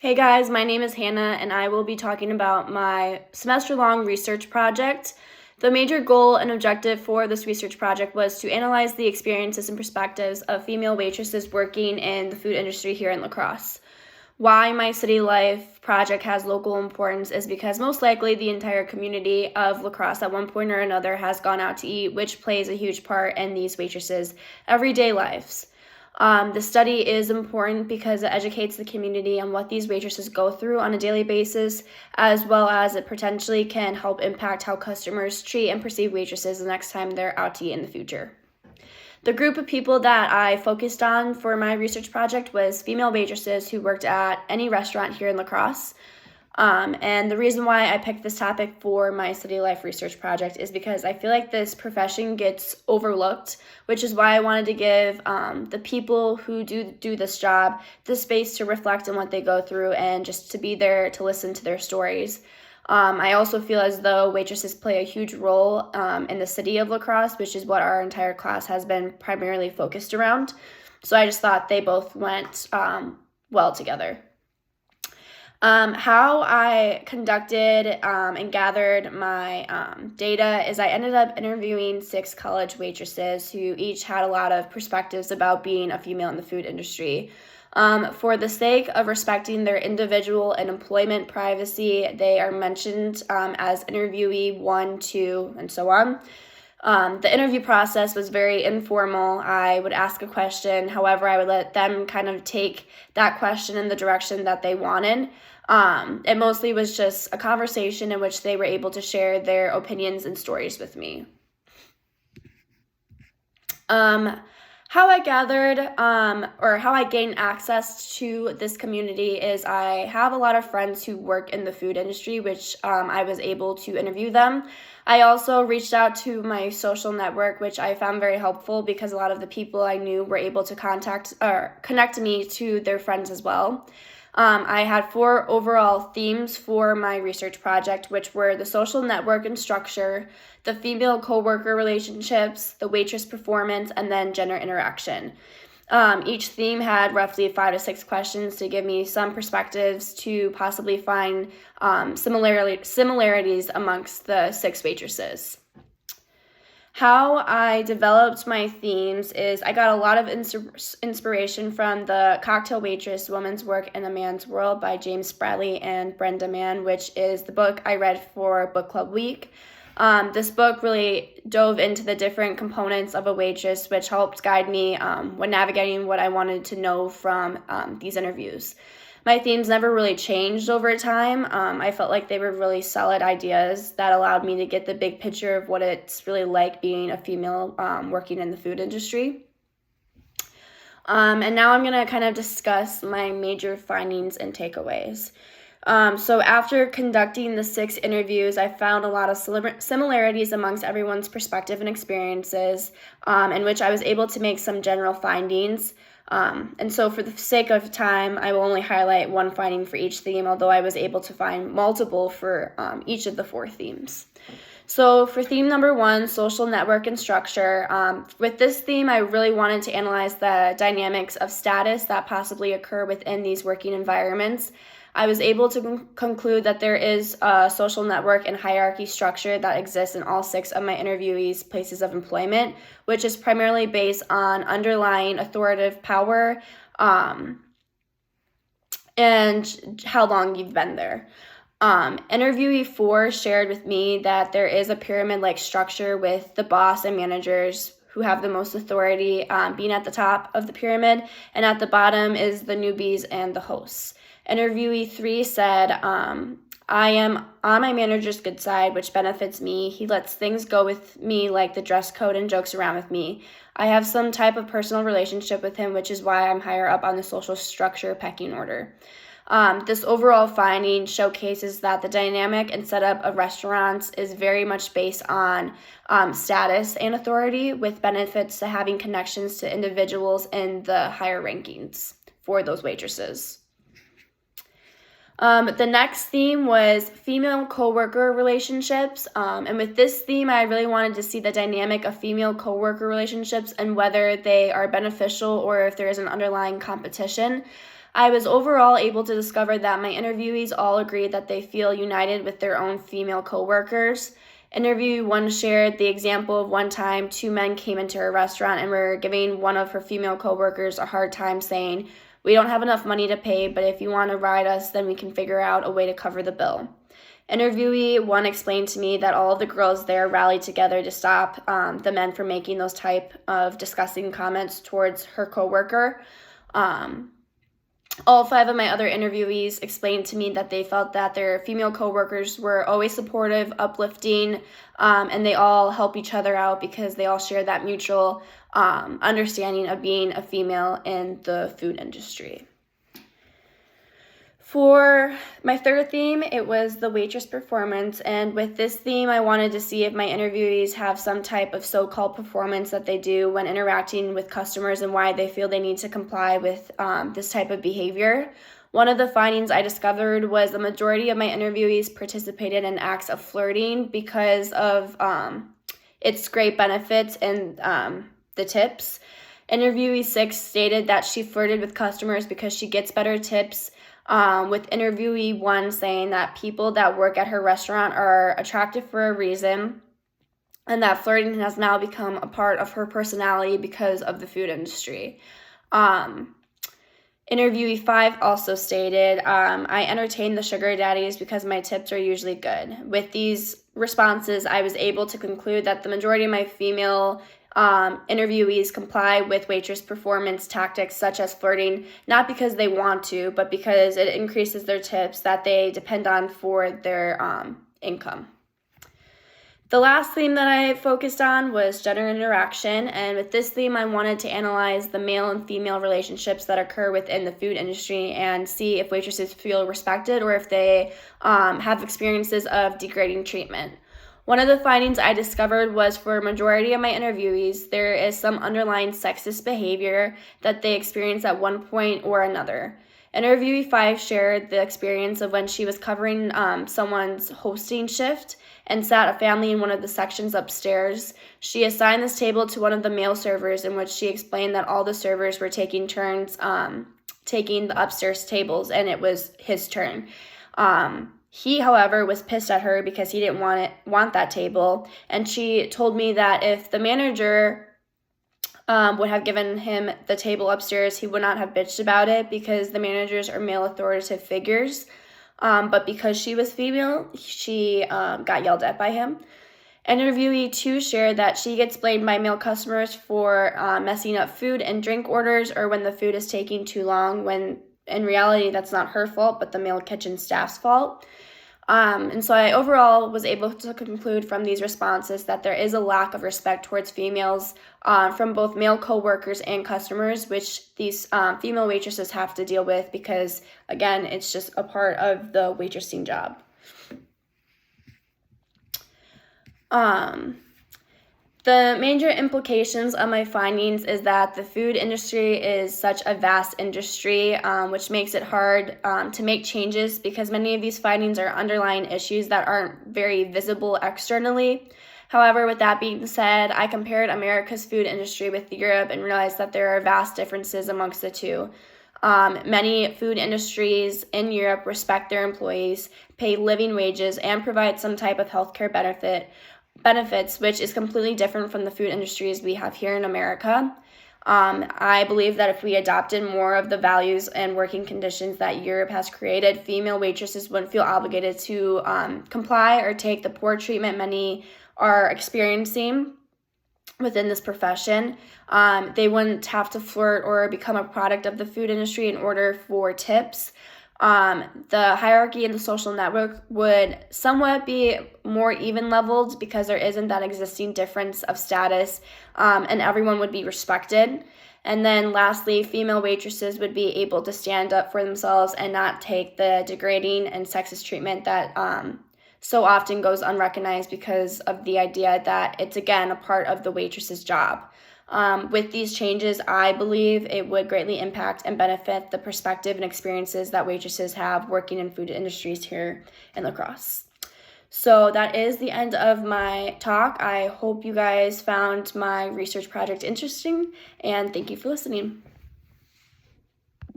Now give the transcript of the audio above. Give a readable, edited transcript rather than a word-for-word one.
Hey guys, my name is Hannah and I will be talking about my semester-long research project. The major goal and objective for this research project was to analyze the experiences and perspectives of female waitresses working in the food industry here in La Crosse. Why my city life project has local importance is because most likely the entire community of La Crosse at one point or another has gone out to eat, which plays a huge part in these waitresses' everyday lives. The study is important because it educates the community on what these waitresses go through on a daily basis, as well as it potentially can help impact how customers treat and perceive waitresses the next time they're out to eat in the future. The group of people that I focused on for my research project was female waitresses who worked at any restaurant here in La Crosse. And the reason why I picked this topic for my city life research project is because I feel like this profession gets overlooked, which is why I wanted to give the people who do this job the space to reflect on what they go through and just to be there to listen to their stories. I also feel as though waitresses play a huge role in the city of La Crosse, which is what our entire class has been primarily focused around. So I just thought they both went well together. How I conducted and gathered my data is I ended up interviewing 6 college waitresses who each had a lot of perspectives about being a female in the food industry. For the sake of respecting their individual and employment privacy, they are mentioned as interviewee 1, 2, and so on. The interview process was very informal. I would ask a question, however, I would let them kind of take that question in the direction that they wanted. It mostly was just a conversation in which they were able to share their opinions and stories with me. How I gathered or how I gained access to this community is I have a lot of friends who work in the food industry, which I was able to interview them. I also reached out to my social network, which I found very helpful because a lot of the people I knew were able to contact or connect me to their friends as well. I had 4 overall themes for my research project, which were the social network and structure, the female co-worker relationships, the waitress performance, and then gender interaction. Each theme had roughly 5 to 6 questions to give me some perspectives to possibly find similarities amongst the 6 waitresses. How I developed my themes is I got a lot of inspiration from the Cocktail Waitress, Woman's Work in a Man's World by James Bradley and Brenda Mann, which is the book I read for Book Club Week. This book really dove into the different components of a waitress, which helped guide me when navigating what I wanted to know from these interviews. My themes never really changed over time. I felt like they were really solid ideas that allowed me to get the big picture of what it's really like being a female working in the food industry. And now I'm going to kind of discuss my major findings and takeaways. So after conducting the 6 interviews, I found a lot of similarities amongst everyone's perspective and experiences, in which I was able to make some general findings. And so for the sake of time, I will only highlight one finding for each theme, although I was able to find multiple for each of the 4 themes. So for theme number 1, social network and structure, with this theme, I really wanted to analyze the dynamics of status that possibly occur within these working environments. I was able to conclude that there is a social network and hierarchy structure that exists in all 6 of my interviewees' places of employment, which is primarily based on underlying authoritative power and how long you've been there. Interviewee 4 shared with me that there is a pyramid-like structure with the boss and managers who have the most authority being at the top of the pyramid, and at the bottom is the newbies and the hosts. Interviewee 3 said, I am on my manager's good side, which benefits me. He lets things go with me like the dress code and jokes around with me. I have some type of personal relationship with him, which is why I'm higher up on the social structure pecking order. This overall finding showcases that the dynamic and setup of restaurants is very much based on status and authority, with benefits to having connections to individuals in the higher rankings for those waitresses. The next theme was female coworker relationships, and with this theme, I really wanted to see the dynamic of female coworker relationships and whether they are beneficial or if there is an underlying competition. I was overall able to discover that my interviewees all agreed that they feel united with their own female coworkers. Interviewee 1 shared the example of one time 2 men came into her restaurant and were giving one of her female coworkers a hard time, saying, "We don't have enough money to pay, but if you want to ride us, then we can figure out a way to cover the bill." Interviewee 1 explained to me that all of the girls there rallied together to stop the men from making those type of disgusting comments towards her coworker. All 5 of my other interviewees explained to me that they felt that their female coworkers were always supportive, uplifting, and they all help each other out because they all share that mutual understanding of being a female in the food industry. For my third theme, it was the waitress performance, and with this theme, I wanted to see if my interviewees have some type of so-called performance that they do when interacting with customers and why they feel they need to comply with this type of behavior. One of the findings I discovered was the majority of my interviewees participated in acts of flirting because of its great benefits and the tips. Interviewee 6 stated that she flirted with customers because she gets better tips, with interviewee 1 saying that people that work at her restaurant are attractive for a reason, and that flirting has now become a part of her personality because of the food industry. Interviewee 5 also stated, "I entertain the sugar daddies because my tips are usually good." With these responses, I was able to conclude that the majority of my female interviewees comply with waitress performance tactics such as flirting, not because they want to, but because it increases their tips that they depend on for their income. The last theme that I focused on was gender interaction, and with this theme, I wanted to analyze the male and female relationships that occur within the food industry and see if waitresses feel respected or if they have experiences of degrading treatment. One of the findings I discovered was for a majority of my interviewees, there is some underlying sexist behavior that they experience at one point or another. Interviewee 5 shared the experience of when she was covering someone's hosting shift and sat a family in one of the sections upstairs. She assigned this table to one of the male servers, in which she explained that all the servers were taking turns taking the upstairs tables, and it was his turn. He, however, was pissed at her because he didn't want that table, and she told me that if the manager would have given him the table upstairs, he would not have bitched about it because the managers are male authoritative figures. But because she was female, she got yelled at by him. Interviewee 2 shared that she gets blamed by male customers for messing up food and drink orders or when the food is taking too long, when in reality that's not her fault, but the male kitchen staff's fault. And so I overall was able to conclude from these responses that there is a lack of respect towards females from both male coworkers and customers, which these female waitresses have to deal with because, again, it's just a part of the waitressing job. The major implications of my findings is that the food industry is such a vast industry, which makes it hard to make changes because many of these findings are underlying issues that aren't very visible externally. However, with that being said, I compared America's food industry with Europe and realized that there are vast differences amongst the two. Many food industries in Europe respect their employees, pay living wages, and provide some type of healthcare benefits, which is completely different from the food industries we have here in America. I believe that if we adopted more of the values and working conditions that Europe has created, female waitresses wouldn't feel obligated to comply or take the poor treatment many are experiencing within this profession. They wouldn't have to flirt or become a product of the food industry in order for tips. The hierarchy in the social network would somewhat be more even leveled because there isn't that existing difference of status, and everyone would be respected. And then lastly, female waitresses would be able to stand up for themselves and not take the degrading and sexist treatment that so often goes unrecognized because of the idea that it's, again, a part of the waitress's job. With these changes, I believe it would greatly impact and benefit the perspective and experiences that waitresses have working in food industries here in La Crosse. So that is the end of my talk. I hope you guys found my research project interesting, and thank you for listening.